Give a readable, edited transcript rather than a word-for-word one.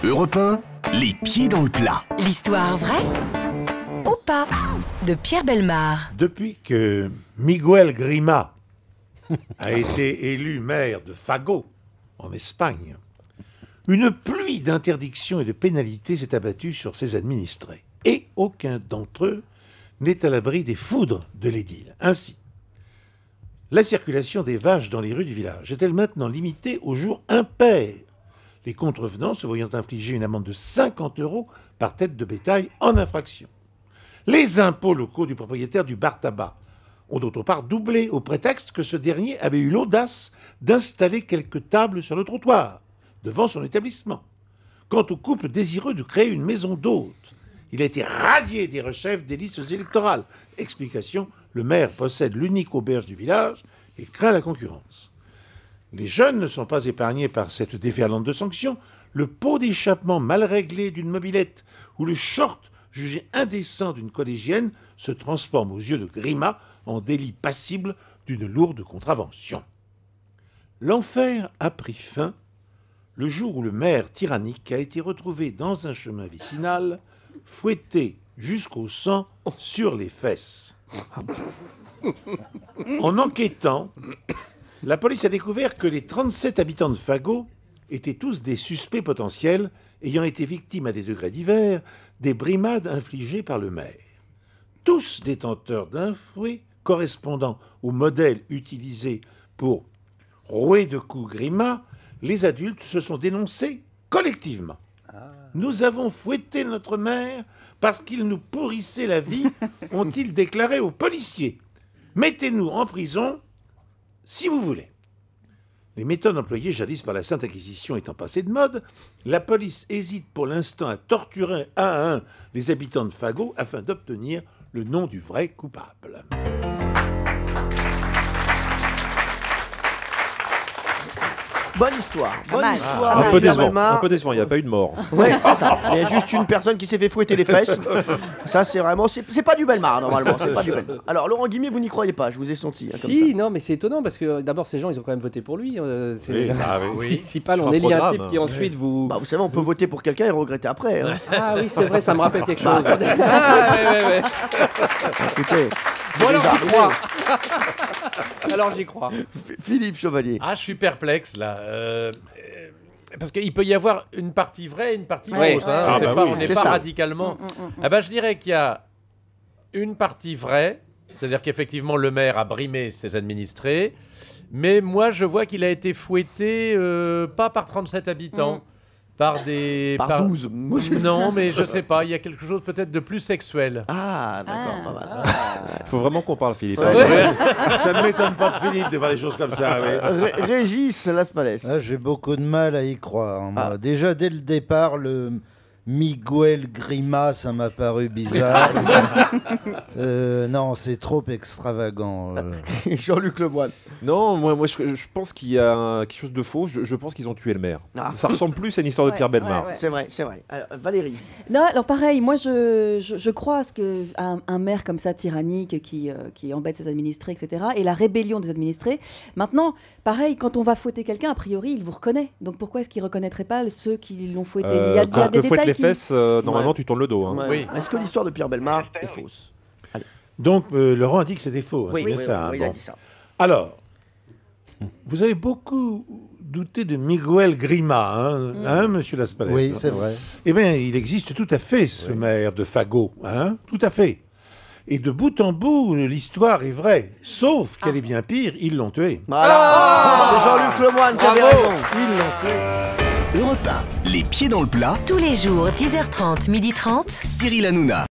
Europe 1, les pieds dans le plat. L'histoire vraie ou pas de Pierre Bellemare. Depuis que Miguel Grima a été élu maire de Fago, en Espagne, une pluie d'interdictions et de pénalités s'est abattue sur ses administrés. Et aucun d'entre eux n'est à l'abri des foudres de l'édile. Ainsi, la circulation des vaches dans les rues du village est-elle maintenant limitée aux jours impairs, les contrevenants se voyant infliger une amende de 50 € par tête de bétail en infraction. Les impôts locaux du propriétaire du bar tabac ont d'autre part doublé au prétexte que ce dernier avait eu l'audace d'installer quelques tables sur le trottoir, devant son établissement. Quant au couple désireux de créer une maison d'hôtes, il a été radié des rechefs des listes électorales. Explication, le maire possède l'unique auberge du village et craint la concurrence. Les jeunes ne sont pas épargnés par cette déferlante de sanctions. Le pot d'échappement mal réglé d'une mobilette ou le short jugé indécent d'une collégienne se transforme aux yeux de Grima en délit passible d'une lourde contravention. L'enfer a pris fin le jour où le maire tyrannique a été retrouvé dans un chemin vicinal, fouetté jusqu'au sang sur les fesses. En enquêtant, la police a découvert que les 37 habitants de Fago étaient tous des suspects potentiels ayant été victimes à des degrés divers des brimades infligées par le maire. Tous détenteurs d'un fouet correspondant au modèle utilisé pour rouer de coups Grima, les adultes se sont dénoncés collectivement. Nous avons fouetté notre maire parce qu'il nous pourrissait la vie, ont-ils déclaré aux policiers. Mettez-nous en prison si vous voulez. Les méthodes employées jadis par la Sainte Inquisition étant passées de mode, la police hésite pour l'instant à torturer un à un les habitants de Fago afin d'obtenir le nom du vrai coupable. Bonne histoire, bonne histoire. Un peu décevant, il n'y a pas eu de mort. Oui, c'est ça. Il y a juste une personne qui s'est fait fouetter les fesses. Ça, c'est vraiment. C'est pas du Bellemare, normalement. C'est pas du Bellemare. Alors, Laurent Guimier, vous n'y croyez pas, je vous ai senti. Hein, Si, non, mais c'est étonnant parce que d'abord, ces gens, ils ont quand même voté pour lui. C'est Oui. principal, Sur on un élit un programme. type qui ensuite vous. Bah, vous savez, on peut voter pour quelqu'un et regretter après. Hein. Ah oui, c'est vrai, ça me rappelle quelque chose. Bah, Ouais. Écoutez, Bon, alors j'y crois. Alors j'y crois. Philippe Chevalier. Ah, je suis perplexe là. Parce qu'il peut y avoir une partie vraie et une partie Ouais. fausse. Hein. Ah, C'est bah pas, oui. on n'est C'est pas ça. radicalement. Ah ben, je dirais qu'il y a une partie vraie, c'est-à-dire qu'effectivement le maire a brimé ses administrés, mais moi je vois qu'il a été fouetté pas par 37 habitants. Par des... Par 12. Non, mais je sais pas, il y a quelque chose peut-être de plus sexuel. Ah, d'accord, pas mal. Il faut vraiment qu'on parle, Philippe. Ouais. Ça ne m'étonne pas de Philippe de voir des choses comme ça. Oui. Régis Laspalès. Ah, j'ai beaucoup de mal à y croire. Moi. Ah. Déjà, dès le départ, le Miguel Grima, ça m'a paru bizarre. Non, c'est trop extravagant. Jean-Luc Lemoyne. Non, moi je pense qu'il y a quelque chose de faux. Je pense qu'ils ont tué le maire. Ah. Ça ressemble plus à une histoire de Pierre Bellemare. C'est vrai, c'est vrai. Valérie. Non, alors pareil, moi je crois à ce que un maire comme ça tyrannique qui embête ses administrés, etc. et la rébellion des administrés. Maintenant, pareil, quand on va fouetter quelqu'un, a priori, il vous reconnaît. Donc pourquoi est-ce qu'il ne reconnaîtrait pas ceux qui l'ont fouetté? Il y a Quand des te fouette détails les qui... fesses, normalement Ouais. tu tournes le dos. Hein. Ouais. Oui. Est-ce que l'histoire de Pierre Bellemare est fausse? Donc, Laurent a dit que c'était faux. Hein, Oui, c'est bien oui, ça. oui, hein, il a bon. dit ça. Alors, vous avez beaucoup douté de Miguel Grima, hein, monsieur Laspalès. Oui, c'est vrai. Eh bien, il existe tout à fait, ce maire de Fago, hein, tout à fait. Et de bout en bout, l'histoire est vraie. Sauf qu'elle est bien pire, ils l'ont tué. Voilà. C'est Jean-Luc Lemoyne qui avait raison. Ils l'ont tué. Europe 1, les pieds dans le plat. Tous les jours, 10h30, 12h30. Cyril Hanouna.